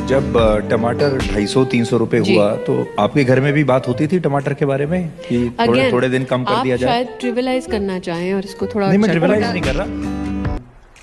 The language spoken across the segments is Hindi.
जब टमाटर 250-300 रुपए हुआ तो आपके घर में भी बात होती थी टमाटर के बारे में कि थोड़े दिन कम कर दिया जाए? आप शायद ट्रिविलाइज करना चाहें और इसको थोड़ा नहीं, मैं ट्रिविलाइज नहीं कर रहा।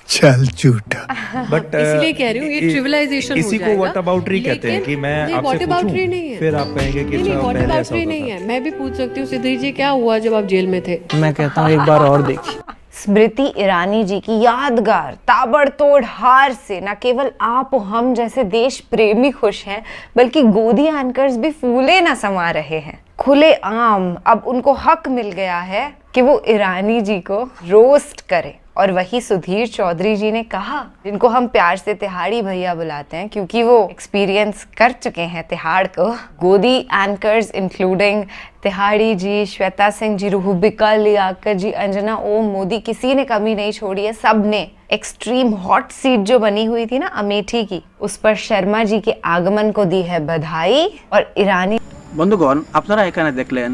चल झूठा। बट इसलिए कह रही हूँ ये ट्रिविलाइजेशन हो इसी जाएगा। को व्हाट अबाउटरी कहते हैं कि मैं आपसे पूछूं, नहीं है। फिर आप कहेंगे कि नहीं, अच्छा व्हाट पहले ऐसा अबाउटरी होता नहीं था। है। मैं भी पूछ सकती हूँ सिद्धि जी क्या हुआ जब आप जेल में थे? मैं कहता हूँ एक बार और देखिए। स्मृति ईरानी जी की यादगार ताबड़तोड़ हार से न केवल आप और हम जैसे देश प्रेमी खुश हैं, बल्कि गोदी एंकर्स भी फूले न समा रहे हैं। खुले आम अब उनको हक मिल गया है कि वो ईरानी जी को रोस्ट करे। और वही सुधीर चौधरी जी ने कहा, जिनको हम प्यार से तिहाड़ी भैया बुलाते हैं क्योंकि वो एक्सपीरियंस कर चुके हैं तिहाड़ को। गोदी एंकर्स इंक्लूडिंग तिहाड़ी जी, श्वेता सिंह जी, रूबिका लियाकत जी, अंजना ओम मोदी, किसी ने कमी नहीं छोड़ी है। सब ने एक्सट्रीम हॉट सीट जो बनी हुई थी ना अमेठी की, उस पर शर्मा जी के आगमन को दी है बधाई। और ईरानी বন্ধুগণ আপনারা এখানে দেখলেন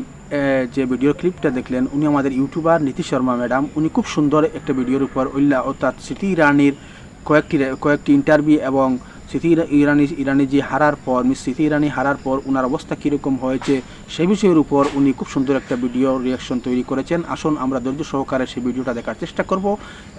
যে ভিডিও ক্লিপটা দেখলেন, উনি আমাদের ইউটিউবার নীতি শর্মা ম্যাডাম। উনি খুব সুন্দর একটা ভিডিওর উপর অর্থাৎ স্মৃতি ইরানির কয়েকটি ইন্টারভিউ এবং স্মৃতি ইরানি যে হারার পর, মিস স্মৃতি ইরানি হারার পর ওনার অবস্থা কীরকম হয়েছে সেই বিষয়ের উপর উনি খুব সুন্দর একটা ভিডিও রিয়াকশন তৈরি করেছেন। আসুন আমরা ধৈর্য সহকারে সেই ভিডিওটা দেখার চেষ্টা করব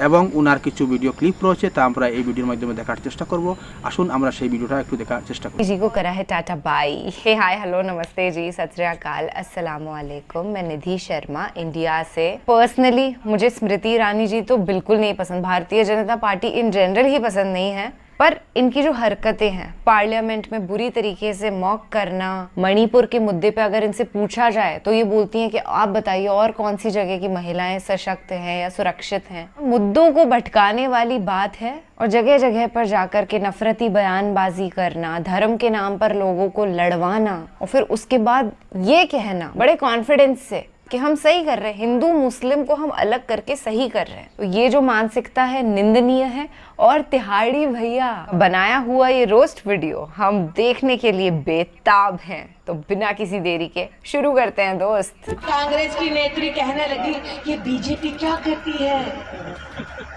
এবং ওনার কিছু ভিডিও ক্লিপ রয়েছে তা আমরা এই ভিডিওর মাধ্যমে দেখার চেষ্টা করব। আসুন আমরা সেই ভিডিওটা একটু দেখার চেষ্টা করব। जी को करा है टाटा बाय। हे हाय हेलो नमस्ते जी, सत श्री अकाल, अस्सलाम वालेकुम। मैं निधि शर्मा इंडिया से। पर्सनली मुझे स्मृति ईरानी जी तो बिल्कुल नहीं पसंद, Bharatiya Janata party in general ही पसंद नहीं है। पर इनकी जो हरकतें हैं, पार्लियामेंट में बुरी तरीके से मॉक करना, मणिपुर के मुद्दे पे अगर इनसे पूछा जाए तो ये बोलती हैं कि आप बताइए और कौन सी जगह की महिलाएं सशक्त हैं या सुरक्षित हैं। मुद्दों को भटकाने वाली बात है और जगह जगह पर जाकर के नफरती बयानबाजी करना, धर्म के नाम पर लोगों को लड़वाना और फिर उसके बाद ये कहना बड़े कॉन्फिडेंस से कि हम सही कर रहे हैं, हिंदू मुस्लिम को हम अलग करके सही कर रहे हैं। तो ये जो मानसिकता है निंदनीय है। और तिहाड़ी भैया बनाया हुआ ये रोस्ट वीडियो हम देखने के लिए बेताब हैं। तो बिना किसी देरी के शुरू करते हैं दोस्त। कांग्रेस की नेत्री कहने लगी ये बीजेपी क्या करती है,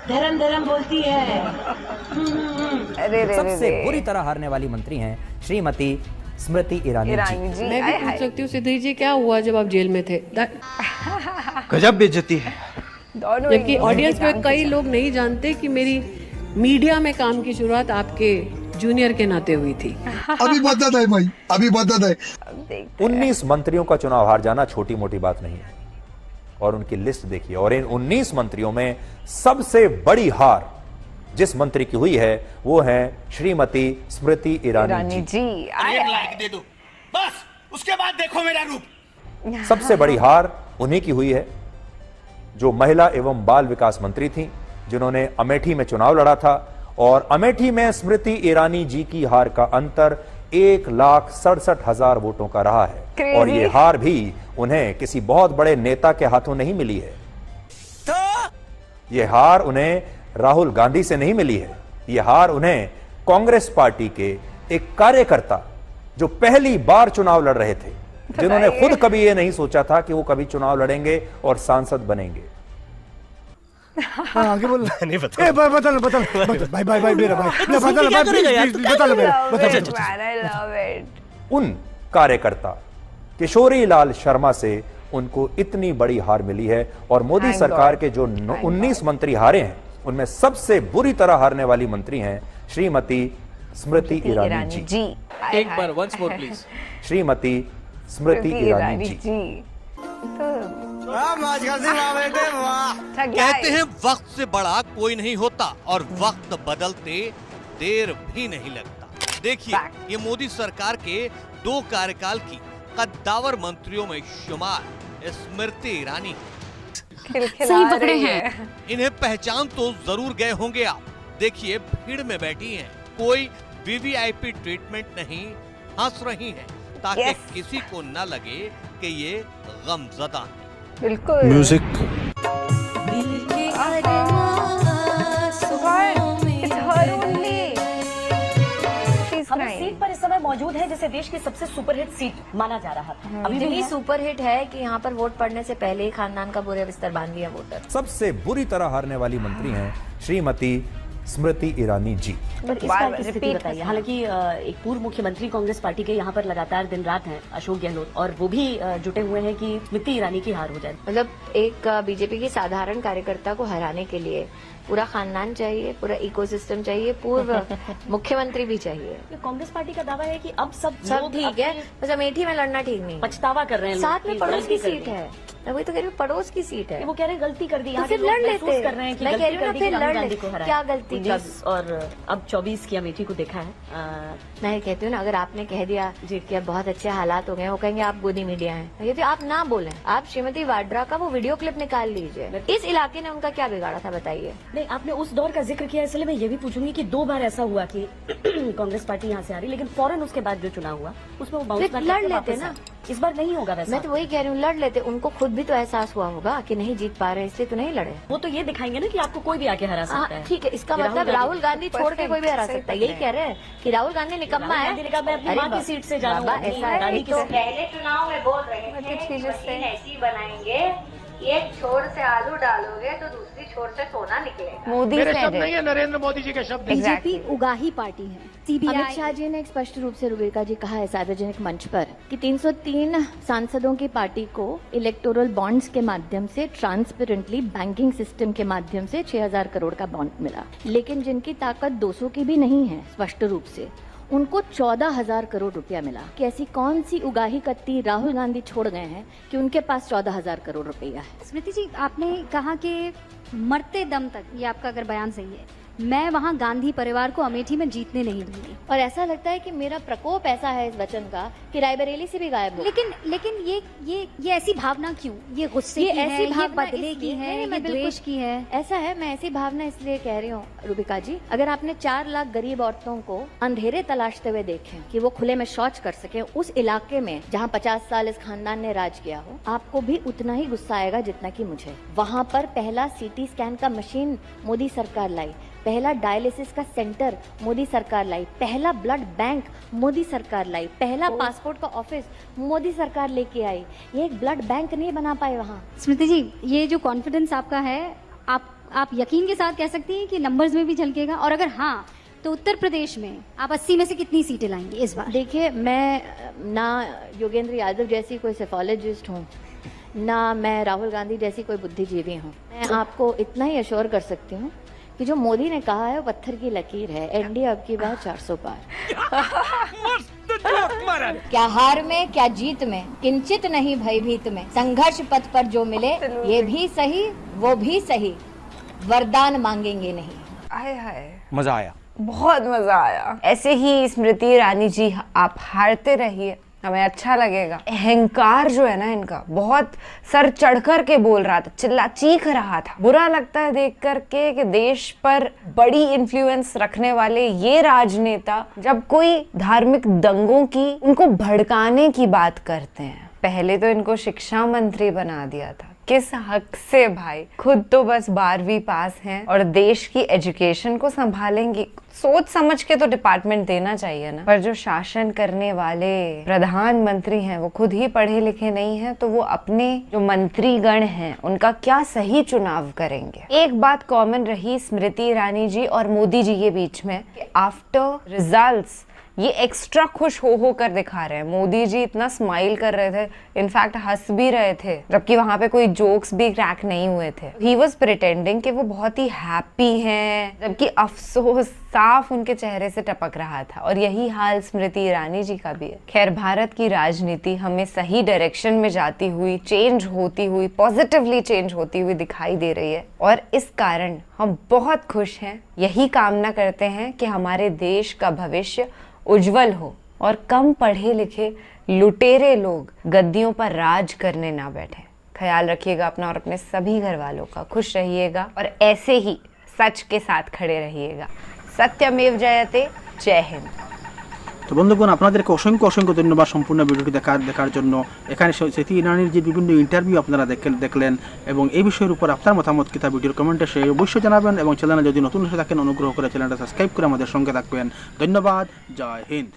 धर्म धर्म बोलती है। अरे रे सबसे बुरी तरह हारने वाली मंत्री हैं श्रीमती स्मृति ईरानी जी। मैं भी पूछ सकती हूँ सिद्धि जी क्या हुआ जब आप जेल में थे? गजब बेइज्जती है। जबकि ऑडियंस में कई लोग नहीं जानते कि मेरी मीडिया में काम की शुरुआत आपके जूनियर के नाते हुई थी। अभी बता है भाई, अभी बता है। 19 मंत्रियों का चुनाव हार जाना छोटी मोटी बात नहीं है। और उनकी लिस्ट देखिए, और इन 19 मंत्रियों में सबसे बड़ी हार जिस मंत्री की हुई है वो है श्रीमती स्मृति ईरानी जी। लाइक दे दो बस, उसके बाद देखो मेरा रूप। सबसे बड़ी हार उन्हीं की हुई है जो महिला एवं बाल विकास मंत्री थी, जिन्होंने अमेठी में चुनाव लड़ा था। और अमेठी में स्मृति ईरानी जी की हार का अंतर 1,67,000 वोटों का रहा है। और ये हार भी उन्हें किसी बहुत बड़े नेता के हाथों नहीं मिली है। ये हार उन्हें राहुल गांधी से नहीं मिली है। यह हार उन्हें कांग्रेस पार्टी के एक कार्यकर्ता जो पहली बार चुनाव लड़ रहे थे, जिन्होंने खुद कभी यह नहीं सोचा था कि वो कभी चुनाव लड़ेंगे और सांसद बनेंगे। आगे बोल। नहीं बता भाई भाई भाई मेरा भाई बता। उन कार्यकर्ता किशोरी लाल शर्मा से उनको इतनी बड़ी हार मिली है। और मोदी सरकार के जो 19 मंत्री हारे हैं उनमें सबसे बुरी तरह हारने वाली मंत्री हैं श्रीमती स्मृति ईरानी जी। एक बार once more please. Shrimati Smriti Irani ji. कहते हैं वक्त से बड़ा कोई नहीं होता और वक्त बदलते देर भी नहीं लगता। देखिए ये मोदी सरकार के 2 कार्यकाल की कद्दावर मंत्रियों में शुमार स्मृति ईरानी सही पकड़े हैं। इन्हें पहचान तो जरूर गए होंगे आप। देखिए भीड़ में बैठी हैं, कोई वीवीआईपी ट्रीटमेंट नहीं, हंस रही हैं ताकि किसी को न लगे कि ये गमज़दा है। बिल्कुल म्यूजिक। हम सीट पर इस समय मौजूद है जिसे देश की सबसे सुपरहिट सीट माना जा रहा था। अभी इतनी सुपरहिट है कि यहाँ पर वोट पड़ने से पहले ही खानदान का बुरे बिस्तर बांध लिया वोटर। सबसे बुरी तरह हारने वाली मंत्री हैं श्रीमती स्मृति ईरानी जी। पर इस बार की स्थिति बताइए। हालांकि एक पूर्व मुख्यमंत्री कांग्रेस पार्टी के यहाँ पर लगातार दिन रात हैं, अशोक गहलोत, और वो भी जुटे हुए हैं कि स्मृति ईरानी की हार हो जाए। मतलब एक बीजेपी के साधारण कार्यकर्ता को हराने के लिए पूरा खानदान चाहिए, पूरा इकोसिस्टम चाहिए, पूर्व मुख्यमंत्री भी चाहिए। कांग्रेस पार्टी का दावा है कि अब सब ठीक है, बस अमेठी में लड़ना ठीक नहीं, पछतावा कर रहे हैं। साथ में पड़ोस की सीट है, मैं वही तो कह रही हूँ, पड़ोस की सीट है। वो कह रहे हैं गलती कर दी, तो फिर लड़ लेते कर रहे हैं कि मैं कह रही हूँ फिर लड़ ले। क्या गलती? 19 और अब 24 की अमेठी को देखा है। मैं कहती हूँ ना, अगर आपने कह दिया जी कि अब बहुत अच्छे हालात हो गए, वो कहेंगे आप गोदी मीडिया हैं। मैं कहती हूँ आप ना बोलें, आप श्रीमती वाड्रा का वो वीडियो क्लिप निकाल लीजिए। इस इलाके ने उनका क्या बिगाड़ा था बताइए। नहीं, आपने उस दौर का जिक्र किया, इसलिए मैं ये भी पूछूंगी कि 2 बार ऐसा हुआ कि कांग्रेस पार्टी यहाँ से आ रही, लेकिन फौरन उसके बाद जो चुनाव हुआ उसमें वो बाउंस बैक लड़ लेते ना। इस बार नहीं होगा वैसा। मैं तो वही कह रही हूँ, लड़ लेते। उनको खुद भी तो एहसास हुआ होगा कि नहीं जीत पा रहे, इसलिए तो नहीं लड़े। वो तो ये दिखाएंगे ना कि आपको कोई भी आके हरा सकता है। ठीक है, इसका मतलब राहुल गांधी छोड़ के कोई भी हरा सकता है, यही कह रहे हैं कि राहुल गांधी निकम्मा है। मैं अपनी माँ की सीट से जा रहा हूँ, ऐसा है। पहले चुनाव में बोल रहे थे ऐसी बनाएंगे, एक छोर से आलू डालोगे तो दूसरी छोर से सोना निकलेगा। मोदी मेरे शब्द नहीं है, नरेंद्र मोदी जी के शब्द। बीजेपी उगाही पार्टी है। अमित शाह जी ने स्पष्ट रूप से रुबिका जी कहा है सार्वजनिक मंच पर कि 303 सांसदों की पार्टी को इलेक्टोरल बॉन्ड्स के माध्यम से ट्रांसपेरेंटली बैंकिंग सिस्टम के माध्यम से 6000 करोड़ का बॉन्ड मिला, लेकिन जिनकी ताकत 200 की भी नहीं है स्पष्ट रूप से, उनको 14,000 करोड़ रुपया मिला। कि ऐसी कौन सी उगाही कत्ती राहुल गांधी छोड़ गए हैं कि उनके पास 14,000 करोड़ रुपया है। स्मृति जी, आपने कहा कि मरते दम तक, ये आपका अगर बयान सही है, मैं वहाँ गांधी परिवार को अमेठी में जीतने नहीं दूंगी। और ऐसा लगता है कि मेरा प्रकोप ऐसा है इस वचन का कि रायबरेली से भी गायब हो। लेकिन ये ऐसी भावना क्यों? ये गुस्से की है, ये बदले की है, ये द्वेष की है। ऐसा है, मैं ऐसी भावना इसलिए कह रही हूँ रुबिका जी, अगर आपने 4 लाख गरीब औरतों को अंधेरे तलाशते हुए देखे कि वो खुले में शौच कर सके उस इलाके में जहाँ 50 साल इस खानदान ने राज किया हो, आपको भी उतना ही गुस्सा आएगा जितना कि मुझे। वहाँ पर पहला CT स्कैन का मशीन मोदी सरकार लाई, पहला डायलिसिस का सेंटर मोदी सरकार लाई, पहला ब्लड बैंक मोदी सरकार लाई, पहला पासपोर्ट का ऑफिस मोदी सरकार लेके आई। ये एक ब्लड बैंक नहीं बना पाए वहाँ। स्मृति जी, ये जो कॉन्फिडेंस आपका है, आप यकीन के साथ कह सकती हैं कि नंबर्स में भी झलकेगा? और अगर हाँ, तो उत्तर प्रदेश में आप 80 में से कितनी सीटें लाएंगे इस बार? देखिए, मैं ना योगेंद्र यादव जैसी कोई सेफोलॉजिस्ट हूँ, ना मैं राहुल गांधी जैसी कोई बुद्धिजीवी हूँ। मैं आपको इतना ही अश्योर कर सकती हूँ कि जो मोदी ने कहा है वो पत्थर की लकीर है। एनडीए अब की बार 400 पार। क्या हार में क्या जीत में, किंचित नहीं भयभीत में, संघर्ष पथ पर जो मिले ये भी सही वो भी सही, वरदान मांगेंगे नहीं। आए हाय, मजा आया, बहुत मजा आया। ऐसे ही स्मृति ईरानी जी, आप हारते रहिए, हमें अच्छा लगेगा। अहंकार जो है ना इनका, बहुत सर चढ़कर के बोल रहा था, चिल्ला चीख रहा था। बुरा लगता है देख करके कि देश पर बड़ी इन्फ्लुएंस रखने वाले ये राजनेता जब कोई धार्मिक दंगों की, उनको भड़काने की बात करते हैं। पहले तो इनको शिक्षा मंत्री बना दिया था, किस हक से भाई? खुद तो बस 12वीं पास हैं और देश की एजुकेशन को संभालेंगी। सोच समझ के तो डिपार्टमेंट देना चाहिए ना। पर जो शासन करने वाले प्रधानमंत्री हैं वो खुद ही पढ़े लिखे नहीं हैं, तो वो अपने जो मंत्रीगण हैं उनका क्या सही चुनाव करेंगे? एक बात कॉमन रही स्मृति ईरानी जी और मोदी जी के बीच में कि आफ्टर रिजल्ट्स ये एक्स्ट्रा खुश हो कर दिखा रहे हैं। मोदी जी इतना स्माइल कर रहे थे, इनफैक्ट हंस भी रहे थे, जबकि वहां पे कोई जोक्स भी क्रैक नहीं हुए थे। ही वॉज प्रिटेंडिंग कि वो बहुत ही हैप्पी हैं, जबकि अफसोस साफ उनके चेहरे से टपक रहा था। और यही हाल स्मृति ईरानी जी का भी है। खैर, भारत की राजनीति हमें सही डायरेक्शन में जाती हुई, चेंज होती हुई, पॉजिटिवली चेंज होती हुई दिखाई दे रही है और इस कारण हम बहुत खुश हैं। यही कामना करते हैं कि हमारे देश का भविष्य उज्जवल हो और कम पढ़े लिखे लुटेरे लोग गद्दियों पर राज करने ना बैठे। ख्याल रखिएगा अपना और अपने सभी घर वालों का। खुश रहिएगा और ऐसे ही सच के साथ खड़े रहिएगा। सत्यमेव जयते। जय हिंद। তো বন্ধুগণ, আপনাদেরকে অসংখ্য অসংখ্য ধন্যবাদ সম্পূর্ণ ভিডিওটি দেখার জন্য। এখানে স্মৃতি ইরানির যে বিভিন্ন ইন্টারভিউ আপনারা দেখলেন এবং এই বিষয়ের উপর আপনার মতামত কি তা ভিডিওর কমেন্টে সে অবশ্যই জানাবেন এবং চ্যানেলে যদি নতুন এসে থাকেন অনুগ্রহ করে চ্যানেলটা সাবস্ক্রাইব করে আমাদের সঙ্গে থাকবেন। ধন্যবাদ। জয় হিন্দ।